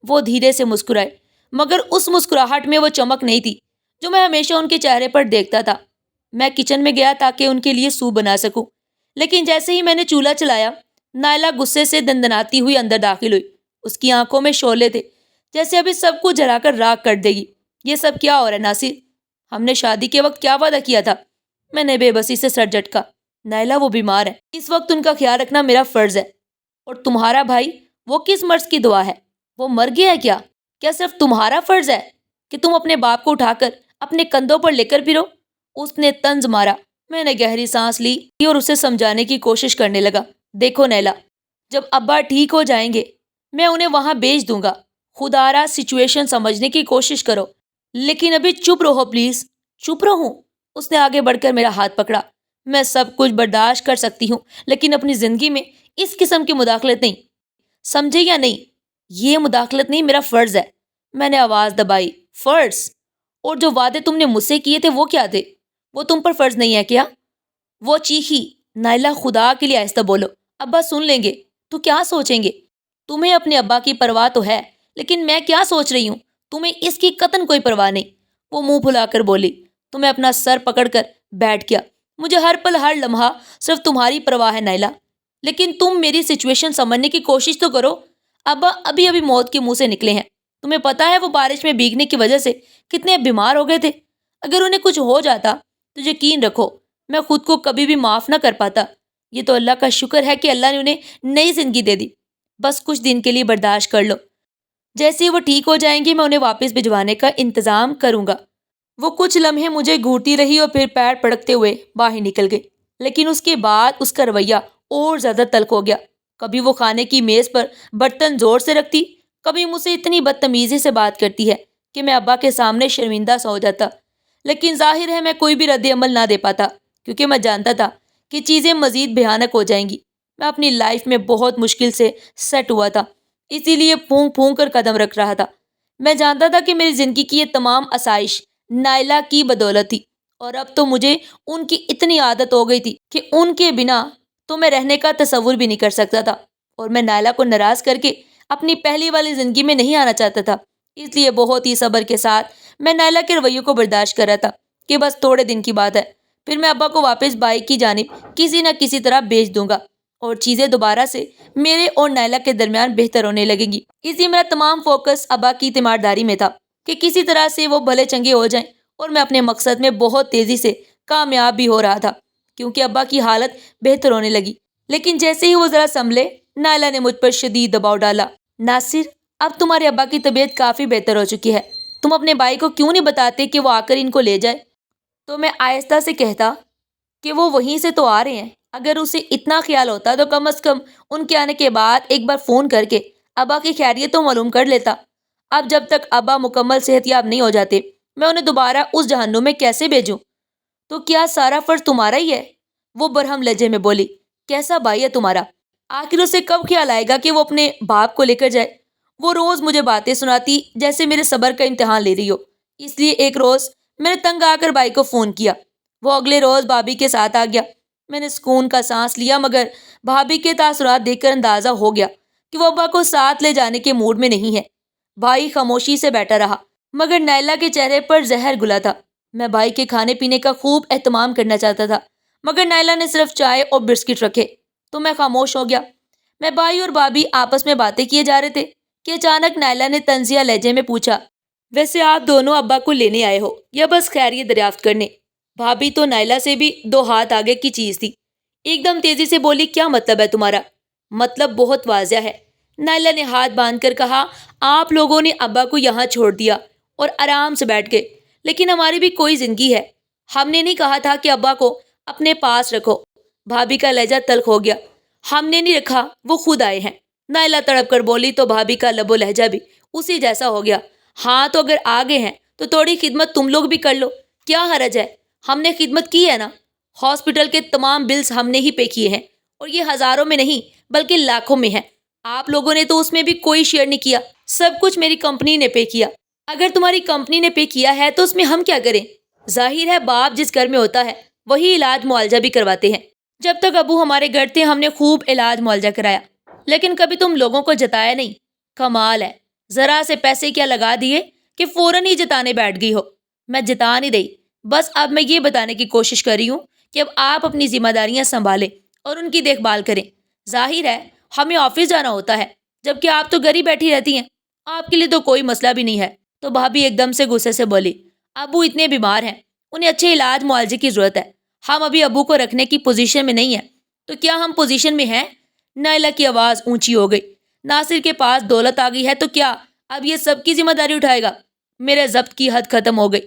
وہ دھیرے سے مسکرائے، مگر اس مسکراہٹ میں وہ چمک نہیں تھی جو میں ہمیشہ ان کے چہرے پر دیکھتا تھا۔ میں کچن میں گیا تاکہ ان کے لیے سوپ بنا سکوں، لیکن جیسے ہی میں نے چولہا چلایا، نائلہ غصے سے دندناتی ہوئی اندر داخل ہوئی۔ اس کی آنکھوں میں شعلے تھے، جیسے ابھی سب کچھ جلا کر راکھ کر دے گی۔ یہ سب کیا ہو رہا ہے ناصر؟ ہم نے شادی کے وقت کیا وعدہ کیا تھا؟ میں نے بے بسی سے سر جھٹکا۔ نائلہ وہ بیمار ہے، اس وقت ان کا خیال رکھنا میرا فرض ہے۔ اور تمہارا بھائی، وہ کس مرض کی دعا ہے؟ وہ مر گیا ہے کیا؟ کیا صرف تمہارا فرض ہے کہ تم اپنے باپ کو اٹھا کر اپنے کندھوں پر لے کر پھرو؟ اس نے طنز مارا۔ میں نے گہری سانس لی اور اسے سمجھانے کی کوشش کرنے لگا۔ دیکھو نیلا، جب ابا ٹھیک ہو جائیں گے میں انہیں وہاں بھیج دوں گا۔ خدا را سچویشن سمجھنے کی کوشش کرو، لیکن ابھی چپ رہو پلیز۔ چپ رہوں؟ اس نے آگے بڑھ کر میرا ہاتھ پکڑا۔ میں سب کچھ برداشت کر سکتی ہوں، لیکن اپنی زندگی میں اس قسم کی مداخلت نہیں۔ سمجھے یا نہیں؟ یہ مداخلت نہیں، میرا فرض ہے۔ میں نے آواز دبائی۔ فرض؟ اور جو وعدے تم نے مجھ سے کیے تھے وہ کیا تھے؟ وہ تم پر فرض نہیں ہے کیا؟ وہ چیخی۔ نائلہ خدا کے لیے آہستہ بولو، ابا سن لیں گے تو کیا سوچیں گے؟ تمہیں اپنے ابا کی پرواہ تو ہے، لیکن میں کیا سوچ رہی ہوں تمہیں اس کی قطعاً کوئی پرواہ نہیں۔ وہ منہ پھلا کر بولی۔ تو میں اپنا سر پکڑ کر بیٹھ گیا۔ مجھے ہر پل ہر لمحہ صرف تمہاری پرواہ ہے نائلہ، لیکن تم میری سچویشن سمجھنے کی کوشش تو کرو۔ ابا ابھی ابھی موت کے منہ سے نکلے ہیں۔ تمہیں پتا ہے وہ بارش میں بھیگنے کی وجہ سے کتنے بیمار ہو گئے تھے۔ اگر انہیں کچھ ہو جاتا تو یقین رکھو میں خود کو کبھی بھی معاف نہ کر پاتا۔ یہ تو اللہ کا شکر ہے کہ اللہ نے انہیں نئی زندگی دے دی۔ بس کچھ دن کے لیے برداشت کر لو۔ جیسے ہی وہ ٹھیک ہو جائیں گے میں انہیں واپس بھجوانے کا انتظام کروں گا۔ وہ کچھ لمحے مجھے گھورتی رہی اور پھر پیر پڑکتے ہوئے باہر نکل گئی، لیکن اس کے بعد اس کا رویہ اور زیادہ تلخ ہو گیا۔ کبھی وہ کھانے کی میز پر برتن زور سے رکھتی، کبھی مجھ سے اتنی بدتمیزی سے بات کرتی ہے کہ میں ابا کے سامنے شرمندہ سا ہو جاتا، لیکن ظاہر ہے میں کوئی بھی رد عمل نہ دے پاتا، کیونکہ میں جانتا تھا کہ چیزیں مزید بھیانک ہو جائیں گی۔ میں اپنی لائف میں بہت مشکل سے سیٹ ہوا تھا، اسی لیے پھونک پھونک کر قدم رکھ رہا تھا۔ میں جانتا تھا کہ میری زندگی کی یہ تمام آسائش نائلہ کی بدولت تھی، اور اب تو مجھے ان کی اتنی عادت ہو گئی تھی کہ ان کے بنا تو میں رہنے کا تصور بھی نہیں کر سکتا تھا، اور میں نائلہ کو ناراض کر کے اپنی پہلی والی زندگی میں نہیں آنا چاہتا تھا۔ اس لیے بہت ہی صبر کے ساتھ میں نائلہ کے رویوں کو برداشت کر رہا تھا کہ بس تھوڑے دن کی بات ہے، پھر میں ابا کو واپس بائی کی جانب کسی نہ کسی طرح بھیج دوں گا اور چیزیں دوبارہ سے میرے اور نائلہ کے درمیان بہتر ہونے لگیں گی۔ اس لیے میرا تمام فوکس ابا کی تیمارداری میں تھا کہ کسی طرح سے وہ بھلے چنگے ہو جائیں، اور میں اپنے مقصد میں بہت تیزی سے کامیاب بھی ہو رہا تھا کیونکہ ابا کی حالت بہتر ہونے لگی۔ لیکن جیسے ہی وہ ذرا سنبھلے، نائلہ نے مجھ پر شدید دباؤ ڈالا۔ ناصر، اب تمہارے ابا کی طبیعت کافی بہتر ہو چکی ہے، تم اپنے بھائی کو کیوں نہیں بتاتے کہ وہ آ کر ان کو لے جائے؟ تو میں آہستہ سے کہتا کہ وہ وہیں سے تو آ رہے ہیں۔ اگر اسے اتنا خیال ہوتا تو کم از کم ان کے آنے کے بعد ایک بار فون کر کے ابا کی خیریت تو معلوم کر لیتا۔ اب جب تک ابا مکمل صحت یاب نہیں ہو جاتے میں انہیں دوبارہ اس جہنم میں کیسے بھیجوں؟ تو کیا سارا فرض تمہارا ہی ہے؟ وہ برہم لہجے میں بولی۔ کیسا بھائی ہے تمہارا؟ آخر اسے کب خیال آئے گا کہ وہ اپنے باپ کو لے کر جائے؟ وہ روز مجھے باتیں سناتی جیسے میرے صبر کا امتحان لے رہی ہو۔ اس لیے ایک روز میں نے تنگ آ کر بھائی کو فون کیا۔ وہ اگلے روز بھابھی کے ساتھ آ گیا۔ میں نے سکون کا سانس لیا، مگر بھابھی کے تاثرات دیکھ کر اندازہ ہو گیا کہ وہ ابا کو ساتھ لے جانے کے موڈ میں نہیں ہے۔ بھائی خاموشی سے بیٹھا رہا، مگر نائلہ کے چہرے پر زہر گھلا تھا۔ میں بھائی کے کھانے پینے کا خوب اہتمام کرنا چاہتا تھا، مگر نائلہ نے صرف چائے اور بسکٹ رکھے تو میں خاموش ہو گیا۔ میں بھائی اور بھابھی آپس میں باتیں کیے جا رہے تھے کہ اچانک نائلہ نے طنزیہ لہجے میں پوچھا، ویسے آپ دونوں ابا کو لینے آئے ہو یا بس خیریت دریافت کرنے؟ بھابھی تو نائلہ سے بھی 2 ہاتھ آگے کی چیز تھی، ایک دم تیزی سے بولی، کیا مطلب ہے تمہارا؟ مطلب بہت واضح ہے، نائلہ نے ہاتھ باندھ کر کہا، آپ لوگوں نے ابا کو یہاں چھوڑ دیا اور آرام سے بیٹھ گئے، لیکن ہماری بھی کوئی زندگی ہے۔ ہم نے نہیں کہا تھا کہ ابا کو اپنے پاس رکھو۔ بھابھی کا لہجہ تلخ ہو گیا۔ ہم نے نہیں رکھا، وہ خود آئے ہیں۔ نائلہ تڑپ کر بولی تو بھابھی کا لب و لہجہ بھی اسی جیسا ہو گیا. ہاں تو اگر آگے ہیں تو تھوڑی خدمت تم لوگ بھی کر لو. کیا حرج ہے؟ ہم نے خدمت کی ہے نا. ہاسپٹل کے تمام بلز ہم نے ہی پے کیے ہیں اور یہ ہزاروں میں نہیں بلکہ لاکھوں میں ہیں. آپ لوگوں نے تو اس میں بھی کوئی شیئر نہیں کیا. سب کچھ میری کمپنی نے پے کیا. اگر تمہاری کمپنی نے پے کیا ہے تو اس میں ہم کیا کریں؟ ظاہر ہے باپ جس گھر میں ہوتا ہے وہی علاج معالجہ بھی کرواتے ہیں. جب تک ابو ہمارے گھر تھے ہم نے خوب علاج معالجہ کرایا لیکن کبھی تم لوگوں کو جتایا نہیں. کمال ہے. ذرا سے پیسے کیا لگا دیے کہ فوراً ہی جتانے بیٹھ گئی ہو. میں جتا نہیں رہی. بس اب میں یہ بتانے کی کوشش کر رہی ہوں کہ اب آپ اپنی ذمہ داریاں سنبھالیں اور ان کی دیکھ بھال کریں. ظاہر ہے ہمیں آفس جانا ہوتا ہے جبکہ آپ تو گھر ہی بیٹھی رہتی ہیں. آپ کے لیے تو کوئی مسئلہ بھی نہیں ہے. تو بھابھی ایک دم سے غصے سے بولی, ابو اتنے بیمار ہیں, انہیں اچھے علاج معالجے کی ضرورت ہے. ہم ابھی ابو کو رکھنے کی پوزیشن میں نہیں ہیں. تو کیا ہم پوزیشن میں ہیں؟ نائلہ کی آواز اونچی ہو گئی. ناصر کے پاس دولت آ گئی ہے تو کیا اب یہ سب کی ذمہ داری اٹھائے گا؟ میرے ضبط کی حد ختم ہو گئی.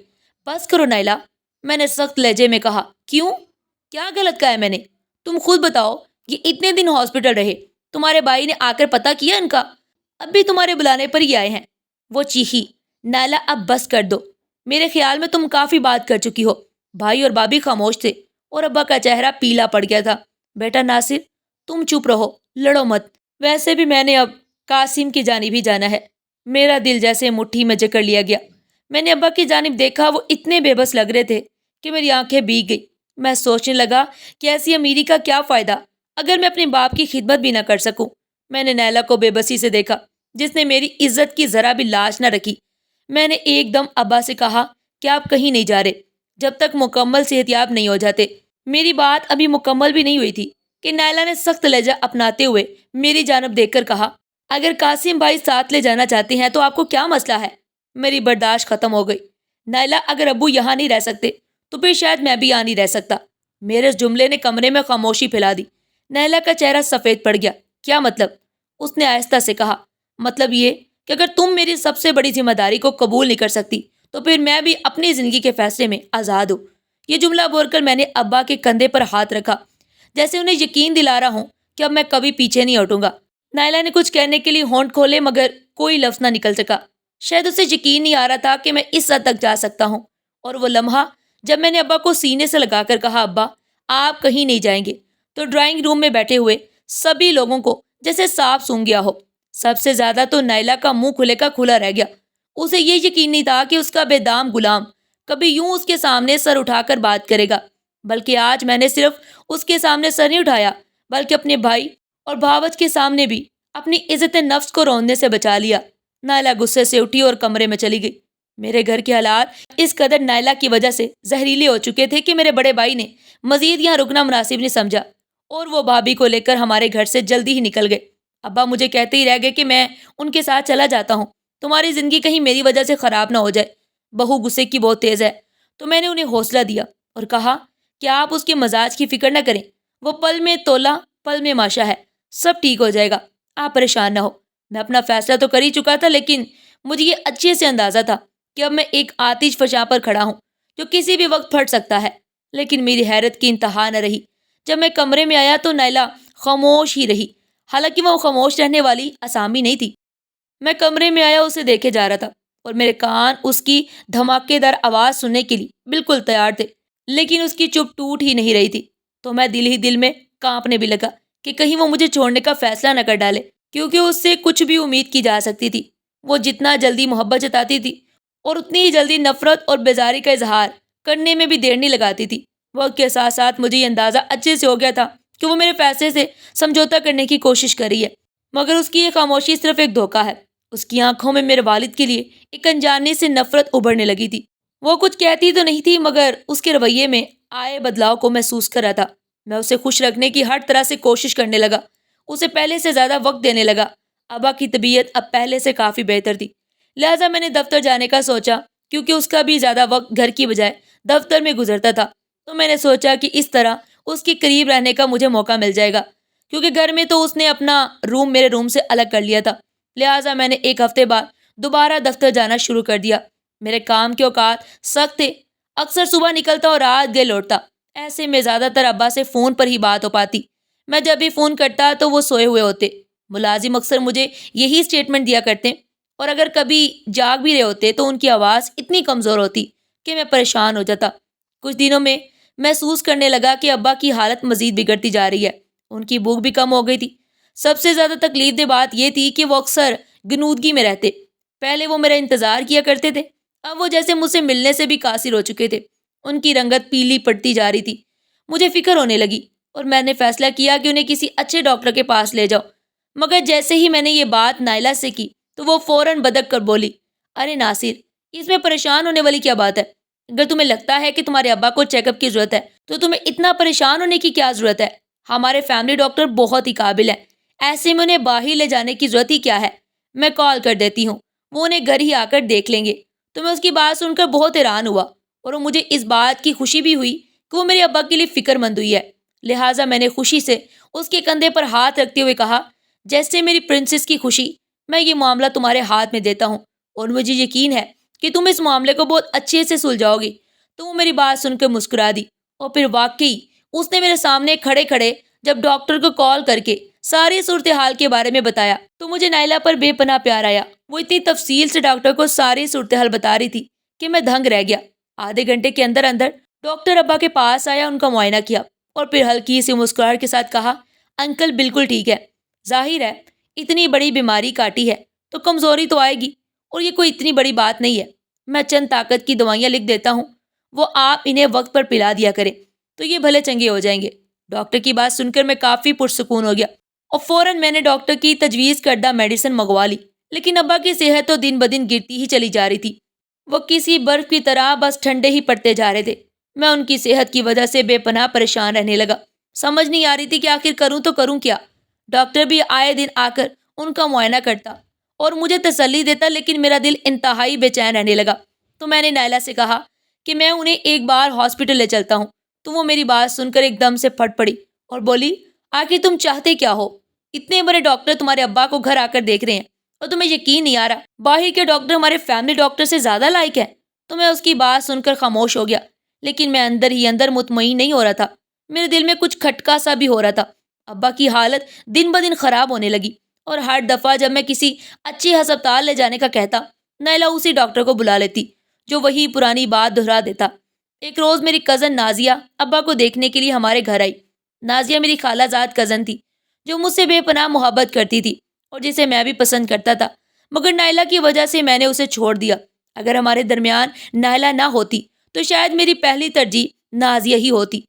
بس کرو نائلہ, میں نے سخت لہجے میں کہا. کیوں؟ کیا غلط کہا ہے میں نے؟ تم خود بتاؤ. یہ اتنے دن ہاسپٹل رہے, تمہارے بھائی نے آ کر پتہ کیا ان کا؟ اب بھی تمہارے بلانے پر ہی آئے ہیں. وہ چیخی. نائلہ اب بس کر دو. میرے خیال میں تم کافی بات کر چکی ہو. بھائی اور بھابھی خاموش تھے اور ابا کا چہرہ پیلا پڑ گیا تھا. بیٹا ناصر, تم چپ رہو, لڑو مت. ویسے بھی میں نے اب قاسم کی جانب ہی جانا ہے. میرا دل جیسے مٹھی میں جکڑ لیا گیا. میں نے ابا کی جانب دیکھا, وہ اتنے بے بس لگ رہے تھے کہ میری آنکھیں بھیگ گئی. میں سوچنے لگا کہ ایسی امیری کا کیا فائدہ اگر میں اپنے باپ کی خدمت بھی نہ کر سکوں. میں نے نائلہ کو بے بسی سے دیکھا جس نے میری عزت کی ذرا بھی لاج نہ رکھی. میں نے ایک دم ابا سے کہا کہ آپ کہیں نہیں جا رہے جب تک مکمل صحتیاب نہیں ہو جاتے. میری بات ابھی مکمل بھی نہیں ہوئی تھی کہ نائلہ نے سخت لہجہ اپناتے ہوئے میری جانب دیکھ کر کہا, اگر قاسم بھائی ساتھ لے جانا چاہتے ہیں تو آپ کو کیا مسئلہ ہے؟ میری برداشت ختم ہو گئی. نائلہ, اگر ابو یہاں نہیں رہ سکتے تو پھر شاید میں بھی یہاں نہیں رہ سکتا. میرے اس جملے نے کمرے میں خاموشی پھیلا دی. نائلہ کا چہرہ سفید پڑ گیا. کیا مطلب؟ اس نے آہستہ سے کہا. مطلب یہ کہ اگر تم میری سب سے بڑی ذمہ داری کو قبول نہیں کر سکتی تو پھر میں بھی اپنی زندگی کے فیصلے میں آزاد ہوں. یہ جملہ بول کر میں نے ابا کے کندھے پر ہاتھ رکھا جیسے انہیں یقین دلا رہا ہوں کہ اب میں کبھی پیچھے نہیں ہٹوں گا. نائلہ نے کچھ کہنے کے لیے ہونٹ کھولے مگر کوئی لفظ نہ نکل سکا. شاید اسے یقین نہیں آ رہا تھا کہ میں اس حد تک جا سکتا ہوں. اور وہ لمحہ جب میں نے ابا کو سینے سے لگا کر کہا, ابا آپ کہیں نہیں جائیں گے, تو ڈرائنگ روم میں بیٹھے ہوئے سبھی لوگوں کو جیسے سانپ سونگھ گیا ہو. سب سے زیادہ تو نائلہ کا منہ کھلے کا کھلا رہ گیا. اسے یہ یقین نہیں تھا کہ اس کا بے دام غلام کبھی یوں اس کے سامنے سر اٹھا کر بات کرے گا. بلکہ آج میں نے صرف اس کے سامنے سر نہیں اٹھایا بلکہ اپنے بھائی اور بھاوج کے سامنے بھی اپنی عزت نفس کو روندنے سے بچا لیا. نائلہ غصے سے اٹھی اور کمرے میں چلی گئی. میرے گھر کے حالات اس قدر نائلہ کی وجہ سے زہریلے ہو چکے تھے کہ میرے بڑے بھائی نے مزید یہاں رکنا مناسب نہیں سمجھا اور وہ بھابھی کو لے کر ہمارے گھر سے جلدی ہی نکل گئے. ابا مجھے کہتے ہی رہ گئے کہ میں ان کے ساتھ چلا جاتا ہوں, تمہاری زندگی کہیں میری وجہ سے خراب نہ ہو جائے. بہو غصے کی بہت تیز ہے. تو میں نے انہیں حوصلہ دیا اور کہا کہ آپ اس کے مزاج کی فکر نہ کریں. وہ پل میں تولا پل میں ماشا ہے, سب ٹھیک ہو جائے گا, آپ پریشان نہ ہو. میں اپنا فیصلہ تو کر ہی چکا تھا لیکن مجھے یہ اچھے سے اندازہ تھا کہ اب میں ایک آتش فشاں پر کھڑا ہوں جو کسی بھی وقت پھٹ سکتا ہے. لیکن میری حیرت کی انتہا نہ رہی. جب میں کمرے میں آیا تو نائلہ خاموش ہی رہی. حالانکہ وہ خاموش رہنے والی اسامی نہیں تھی. میں کمرے میں آیا اسے دیکھے جا رہا تھا اور میرے کان اس کی دھماکے دار آواز سننے کے لیے بالکل تیار تھے, لیکن اس کی چپ ٹوٹ ہی نہیں رہی تھی. تو میں دل ہی دل میں کانپنے بھی لگا کہ کہیں وہ مجھے چھوڑنے کا فیصلہ نہ کر ڈالے, کیونکہ اس سے کچھ بھی امید کی جا سکتی تھی. وہ جتنا جلدی محبت جتاتی تھی اور اتنی ہی جلدی نفرت اور بیزاری کا اظہار کرنے میں بھی دیر نہیں لگاتی تھی. وقت کے ساتھ ساتھ مجھے یہ اندازہ اچھے سے ہو گیا تھا کہ وہ میرے فیصلے سے سمجھوتا کرنے کی کوشش کر رہی ہے, مگر اس کی یہ خاموشی صرف ایک دھوکہ ہے. اس کی آنکھوں میں میرے والد کے لیے ایک انجانے سے نفرت ابھرنے لگی تھی. وہ کچھ کہتی تو نہیں تھی مگر اس کے رویے میں آئے بدلاؤ کو محسوس کر رہا تھا. میں اسے خوش رکھنے کی ہر طرح سے کوشش کرنے لگا, اسے پہلے سے زیادہ وقت دینے لگا. ابا کی طبیعت اب پہلے سے کافی بہتر تھی, لہٰذا میں نے دفتر جانے کا سوچا, کیونکہ اس کا بھی زیادہ وقت گھر کی بجائے دفتر میں گزرتا تھا. تو میں نے سوچا کہ اس طرح اس کے قریب رہنے کا مجھے موقع مل جائے گا, کیونکہ گھر میں تو اس نے اپنا روم میرے روم سے الگ کر لیا تھا. لہٰذا میں نے ایک ہفتے بعد دوبارہ دفتر جانا شروع کر دیا. میرے کام کے اوقات سخت تھے, اکثر صبح نکلتا اور رات گئے لوٹتا. ایسے میں زیادہ تر ابا سے فون پر ہی بات ہو پاتی. میں جب بھی فون کرتا تو وہ سوئے ہوئے ہوتے. ملازم اکثر مجھے یہی اسٹیٹمنٹ دیا کرتے اور اگر کبھی جاگ بھی رہے ہوتے تو ان کی آواز اتنی کمزور ہوتی کہ میں پریشان ہو جاتا۔ کچھ دنوں میں محسوس کرنے لگا کہ ابا کی حالت مزید بگڑتی جا رہی ہے۔ ان کی بھوک بھی کم ہو گئی تھی۔ سب سے زیادہ تکلیف دہ بات یہ تھی کہ وہ اکثر غنودگی میں رہتے۔ پہلے وہ میرا انتظار کیا کرتے تھے، اب وہ جیسے مجھ سے ملنے سے بھی قاصر ہو چکے تھے۔ ان کی رنگت پیلی پڑتی جا رہی تھی۔ مجھے فکر ہونے لگی اور میں نے فیصلہ کیا کہ انہیں کسی اچھے ڈاکٹر کے پاس لے جاؤ۔ مگر جیسے ہی میں نے یہ بات نائلہ سے کی تو وہ فوراً بدک کر بولی، ارے ناصر، اس میں پریشان ہونے والی کیا بات ہے؟ اگر تمہیں لگتا ہے کہ تمہارے ابا کو چیک اپ کی ضرورت ہے تو تمہیں اتنا پریشان ہونے کی کیا ضرورت ہے؟ ہمارے فیملی ڈاکٹر بہت ہی قابل ہیں، ایسے میں انہیں باہر لے جانے کی ضرورت ہی کیا ہے؟ میں کال کر دیتی ہوں، وہ انہیں گھر ہی آ کر دیکھ لیں گے۔ تو میں اس کی بات سن کر بہت حیران ہوا اور مجھے اس بات کی خوشی بھی ہوئی کہ وہ میرے ابا کے لیے فکر مند ہوئی ہے۔ لہٰذا میں نے خوشی سے اس کے کندھے پر ہاتھ رکھتے ہوئے کہا، جیسے میری پرنسس کی خوشی، میں یہ معاملہ تمہارے ہاتھ میں دیتا ہوں اور مجھے یقین ہے کہ تم اس معاملے کو بہت اچھے سے سلجھاؤ گی۔ تو وہ میری بات سن کر مسکرا دی اور پھر واقعی اس نے میرے سامنے کھڑے کھڑے جب ڈاکٹر کو کال کر کے ساری صورتحال کے بارے میں بتایا تو مجھے نائلہ پر بے پناہ پیار آیا۔ وہ اتنی تفصیل سے ڈاکٹر کو ساری صورتحال بتا رہی تھی کہ میں دھنگ رہ گیا۔ آدھے گھنٹے کے اندر اندر ڈاکٹر ابا کے پاس آیا، ان کا معائنہ کیا اور پھر ہلکی سی مسکراہٹ کے ساتھ کہا، انکل بالکل ٹھیک ہے، ظاہر ہے اتنی بڑی بیماری کاٹی ہے تو کمزوری تو آئے گی اور یہ کوئی اتنی بڑی بات نہیں ہے۔ میں چند طاقت کی دوائیاں لکھ دیتا ہوں، وہ آپ انہیں وقت پر پلا دیا کریں تو یہ بھلے چنگے ہو جائیں گے۔ ڈاکٹر کی بات سن کر میں کافی پرسکون ہو گیا اور فوراً میں نے ڈاکٹر کی تجویز کردہ میڈیسن منگوا لی۔ لیکن ابا کی صحت تو دن بدن گرتی ہی چلی جا رہی تھی۔ وہ کسی برف کی طرح بس ٹھنڈے ہی پڑتے جا رہے تھے۔ میں ان کی صحت کی وجہ سے بے پناہ پریشان رہنے لگا۔ سمجھ نہیں آ رہی تھی کہ آخر کروں تو کروں کیا۔ ڈاکٹر بھی آئے دن آ کر ان کا معائنہ کرتا اور مجھے تسلی دیتا، لیکن میرا دل انتہائی بے چین رہنے لگا۔ تو میں نے نائلہ سے کہا کہ میں انہیں ایک بار ہاسپٹل لے چلتا ہوں۔ تو وہ میری بات سن کر ایک دم سے پھٹ پڑی اور بولی، آخر تم چاہتے کیا ہو؟ اتنے بڑے ڈاکٹر تمہارے ابا کو گھر آ کر دیکھ رہے ہیں اور تمہیں یقین نہیں آ رہا باہر کے ڈاکٹر ہمارے فیملی ڈاکٹر سے زیادہ لائق ہے؟ تو میں اس کی بات سن کر خاموش ہو گیا، لیکن میں اندر ہی اندر مطمئن نہیں ہو رہا تھا۔ میرے دل میں کچھ کھٹکا سا بھی ہو رہا تھا۔ ابا کی حالت دن بدن خراب ہونے لگی اور ہر دفعہ جب میں کسی اچھے ہسپتال لے جانے کا کہتا، نائلہ اسی ڈاکٹر کو بلا لیتی جو وہی پرانی بات دہرا دیتا۔ ایک روز میری کزن نازیہ ابا کو دیکھنے کے لیے ہمارے گھر آئی۔ نازیہ میری خالہ زاد کزن تھی جو مجھ سے بے پناہ محبت کرتی تھی اور جسے میں بھی پسند کرتا تھا، مگر نائلہ کی وجہ سے میں نے اسے چھوڑ دیا۔ اگر ہمارے درمیان نائلہ نہ ہوتی تو شاید میری پہلی ترجیح نازیہ ہی ہوتی۔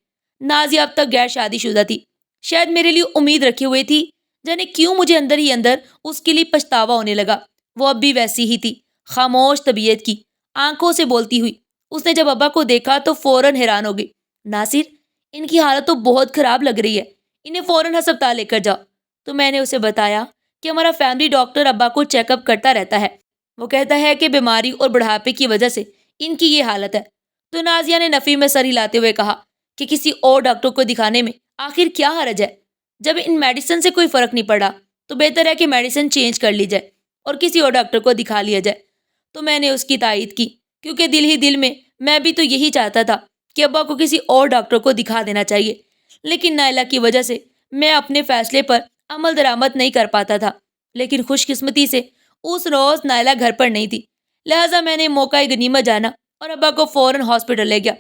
نازیہ اب تک غیر شادی شدہ تھی، شاید میرے لیے امید رکھے ہوئے تھی، جانے کیوں مجھے اندر ہی اندر اس کے لیے پچھتاوا ہونے لگا۔ وہ اب بھی ویسی ہی تھی، خاموش طبیعت کی، آنکھوں سے بولتی ہوئی۔ اس نے جب ابا کو دیکھا تو فوراً حیران ہو گئی، ناصر، ان کی حالت تو بہت خراب لگ رہی ہے، انہیں فوراً ہسپتال لے کر جاؤ۔ تو میں نے اسے بتایا کہ ہمارا فیملی ڈاکٹر ابا کو چیک اپ کرتا رہتا ہے، وہ کہتا ہے کہ بیماری اور بڑھاپے کی وجہ سے ان کی یہ حالت ہے۔ تو نازیہ نے نفی میں سر ہلاتے ہوئے کہا کہ کسی اور ڈاکٹر کو دکھانے میں آخر کیا حرج ہے؟ جب ان میڈیسن سے کوئی فرق نہیں پڑا تو بہتر ہے کہ میڈیسن چینج کر لی جائے اور کسی اور ڈاکٹر کو دکھا لیا جائے۔ تو میں نے اس کی تائید کی، کیونکہ دل ہی دل میں بھی تو یہی چاہتا تھا کہ ابا کو کسی اور ڈاکٹر کو دکھا دینا چاہیے، لیکن نائلہ کی وجہ سے میں اپنے فیصلے پر عمل درآمد نہیں کر پاتا تھا۔ لیکن خوش قسمتی سے اس روز نائلہ گھر پر نہیں تھی، لہٰذا میں نے موقع غنیمت جانا اور ابا کو فوراً ہاسپٹل لے گیا۔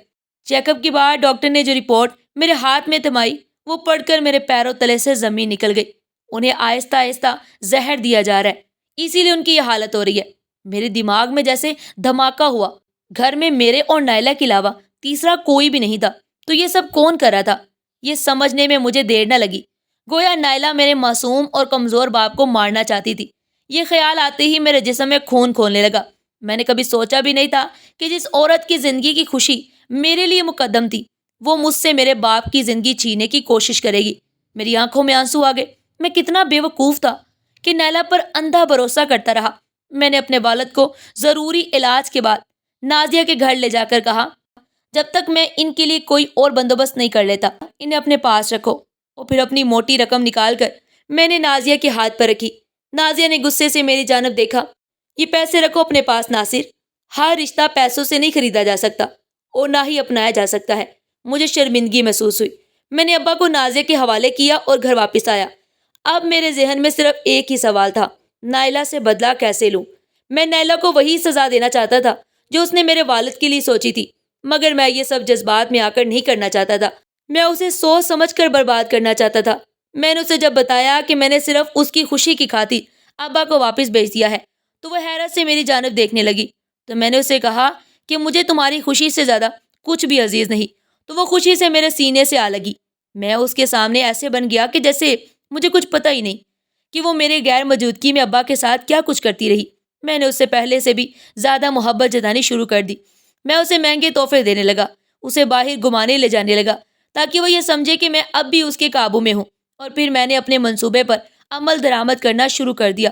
چیک اپ کے بعد ڈاکٹر نے جو رپورٹ میرے ہاتھ میں تھمائی وہ پڑھ کر میرے پیروں تلے سے زمین نکل گئی۔ انہیں آہستہ آہستہ زہر دیا جا رہا ہے، اسی لیے ان کی یہ حالت ہو رہی ہے۔ میرے دماغ میں جیسے دھماکہ ہوا۔ گھر میں میرے اور نائلہ کے علاوہ تیسرا کوئی بھی نہیں تھا، تو یہ سب کون کر رہا تھا؟ یہ سمجھنے میں مجھے دیر نہ لگی، گویا نائلہ میرے معصوم اور کمزور باپ کو مارنا چاہتی تھی۔ یہ خیال آتے ہی میرے جسم میں خون کھولنے لگا۔ میں نے کبھی سوچا بھی نہیں تھا کہ جس عورت کی زندگی کی خوشی میرے لیے مقدم تھی وہ مجھ سے میرے باپ کی زندگی چھیننے کی کوشش کرے گی۔ میری آنکھوں میں آنسو آ گئے۔ میں کتنا بے وقوف تھا کہ نائلہ پر اندھا بھروسہ کرتا رہا۔ میں نے اپنے والد کو ضروری علاج کے بعد نازیہ کے گھر لے جا کر کہا، جب تک میں ان کے لیے کوئی اور بندوبست نہیں کر لیتا انہیں اپنے پاس رکھو۔ اور پھر اپنی موٹی رقم نکال کر میں نے نازیہ کے ہاتھ پر رکھی۔ نازیہ نے غصے سے میری جانب دیکھا۔ یہ پیسے رکھو اپنے پاس ناصر، ہر رشتہ پیسوں سے نہیں خریدا جا سکتا اور نہ ہی اپنایا جا سکتا ہے۔ مجھے شرمندگی محسوس ہوئی۔ میں نے ابا کو نازیہ کے حوالے کیا اور گھر واپس آیا۔ اب میرے ذہن میں صرف ایک ہی سوال تھا، نائلہ سے بدلہ کیسے لوں؟ میں نائلہ کو وہی سزا دینا چاہتا تھا جو اس نے میرے والد کے لیے سوچی تھی، مگر میں یہ سب جذبات میں آ کر نہیں کرنا چاہتا تھا۔ میں اسے سوچ سمجھ کر برباد کرنا چاہتا تھا۔ میں نے اسے جب بتایا کہ میں نے صرف اس کی خوشی کی خاطر ابا کو واپس بھیج دیا ہے تو وہ حیرت سے میری جانب دیکھنے لگی۔ تو میں نے اسے کہا کہ مجھے تمہاری خوشی سے زیادہ کچھ بھی عزیز نہیں۔ تو وہ خوشی سے میرے سینے سے آ لگی۔ میں اس کے سامنے ایسے بن گیا کہ جیسے مجھے کچھ پتہ ہی نہیں کہ وہ میرے غیر موجودگی میں ابا کے ساتھ کیا کچھ کرتی رہی۔ میں نے اس سے پہلے سے بھی زیادہ محبت جتانی شروع کر دی۔ میں اسے مہنگے تحفے دینے لگا، اسے باہر گھمانے لے جانے لگا تاکہ وہ یہ سمجھے کہ میں اب بھی اس کے قابو میں ہوں۔ اور پھر میں نے اپنے منصوبے پر عمل درآمد کرنا شروع کر دیا۔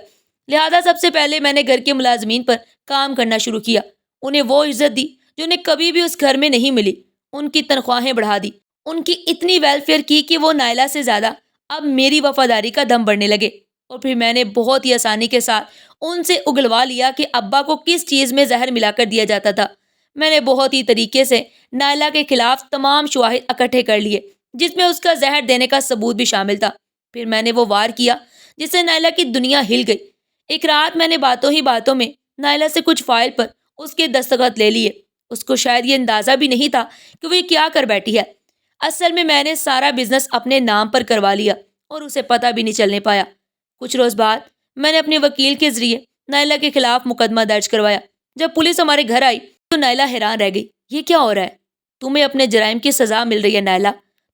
لہذا سب سے پہلے میں نے گھر کے ملازمین پر کام کرنا شروع کیا۔ انہیں وہ عزت دی جو انہیں کبھی بھی اس گھر میں نہیں ملی۔ ان کی تنخواہیں بڑھا دی، ان کی اتنی ویلفیئر کی کہ وہ نائلہ سے زیادہ اب میری وفاداری کا دم بڑھنے لگے۔ اور پھر میں نے بہت ہی آسانی کے ساتھ ان سے اگلوا لیا کہ ابا کو کس چیز میں زہر ملا کر دیا جاتا تھا۔ میں نے بہت ہی طریقے سے نائلہ کے خلاف تمام شواہد اکٹھے کر لیے جس میں اس کا زہر دینے کا ثبوت بھی شامل تھا۔ پھر میں نے وہ وار کیا جس سے نائلہ کی دنیا ہل گئی۔ ایک رات میں نے باتوں ہی باتوں میں نائلہ سے کچھ فائل پر اس کے دستخط لے لیے۔ اس کو شاید یہ اندازہ بھی نہیں تھا کہ وہ یہ کیا کر بیٹھی ہے۔ اصل میں نے سارا بزنس اپنے نام پر کروا لیا اور اسے پتہ بھی نہیں چلنے پایا۔ کچھ روز بعد میں نے اپنے وکیل کے ذریعے نائلہ کے خلاف مقدمہ درج کروایا۔ جب پولیس ہمارے گھر آئی تو نائلہ حیران رہ گئی۔ یہ کیا ہو رہا ہے؟ تمہیں اپنے جرائم کی سزا مل رہی ہے نائلہ۔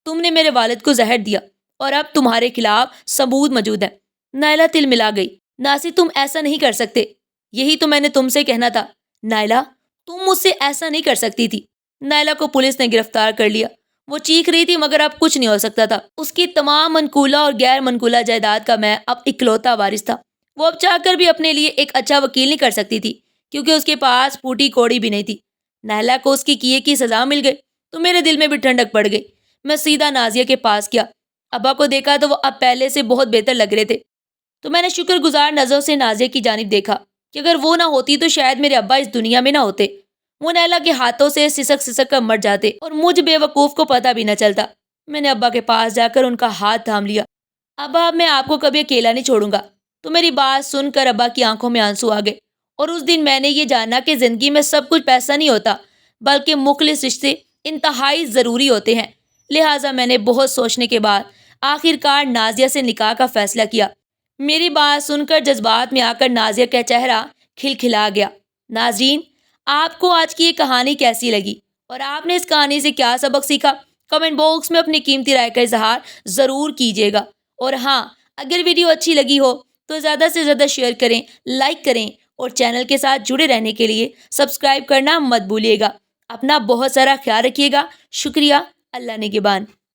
تم نے میرے والد کو زہر دیا اور اب تمہارے خلاف ثبوت موجود ہے۔ نائلہ تل ملا گئی۔ ناصر، تم ایسا نہیں کر سکتے۔ یہی تو میں نے تم سے کہنا تھا۔ نائلہ، تم مجھ سے ایسا نہیں کر سکتی تھی۔ نائلہ کو پولیس نے گرفتار کر لیا۔ وہ چیخ رہی تھی مگر اب کچھ نہیں ہو سکتا تھا۔ اس کی تمام منقولہ اور غیر منقولہ جائیداد کا میں اب اکلوتا وارث تھا۔ وہ اب چاہ کر بھی اپنے لیے ایک اچھا وکیل نہیں کر سکتی تھی کیونکہ اس کے پاس پھوٹی کوڑی بھی نہیں تھی۔ نائلہ کو اس کی کیے کی سزا مل گئی تو میرے دل میں بھی ٹھنڈک پڑ گئی۔ میں سیدھا نازیہ کے پاس گیا۔ ابا کو دیکھا تو وہ اب پہلے سے بہت بہتر لگ رہے تھے، تو میں نے شکر گزار نظروں سے نازیہ کی جانب دیکھا کہ اگر وہ نہ ہوتی تو شاید میرے ابا اس دنیا میں نہ ہوتے۔ وہ نائلہ کے ہاتھوں سے سسک سسک کر مر جاتے اور مجھ بے وقوف کو پتہ بھی نہ چلتا۔ میں نے ابا کے پاس جا کر ان کا ہاتھ تھام لیا۔ ابا، اب میں آپ کو کبھی اکیلا نہیں چھوڑوں گا۔ تو میری بات سن کر ابا کی آنکھوں میں آنسو آ گئے اور اس دن میں نے یہ جانا کہ زندگی میں سب کچھ پیسہ نہیں ہوتا بلکہ مخلص رشتے انتہائی ضروری ہوتے ہیں۔ لہٰذا میں نے بہت سوچنے کے بعد آخر کار نازیہ سے نکاح کا فیصلہ کیا۔ میری بات سن کر جذبات میں آ کر نازیہ کا چہرہ کھلکھلا گیا۔ ناظرین، آپ کو آج کی یہ کہانی کیسی لگی اور آپ نے اس کہانی سے کیا سبق سیکھا؟ کمنٹ باکس میں اپنی قیمتی رائے کا اظہار ضرور کیجیے گا۔ اور ہاں، اگر ویڈیو اچھی لگی ہو تو زیادہ سے زیادہ شیئر کریں، لائک کریں اور چینل کے ساتھ جڑے رہنے کے لیے سبسکرائب کرنا مت بھولیے گا۔ اپنا بہت سارا خیال رکھیے گا۔ شکریہ۔ اللہ نگہبان۔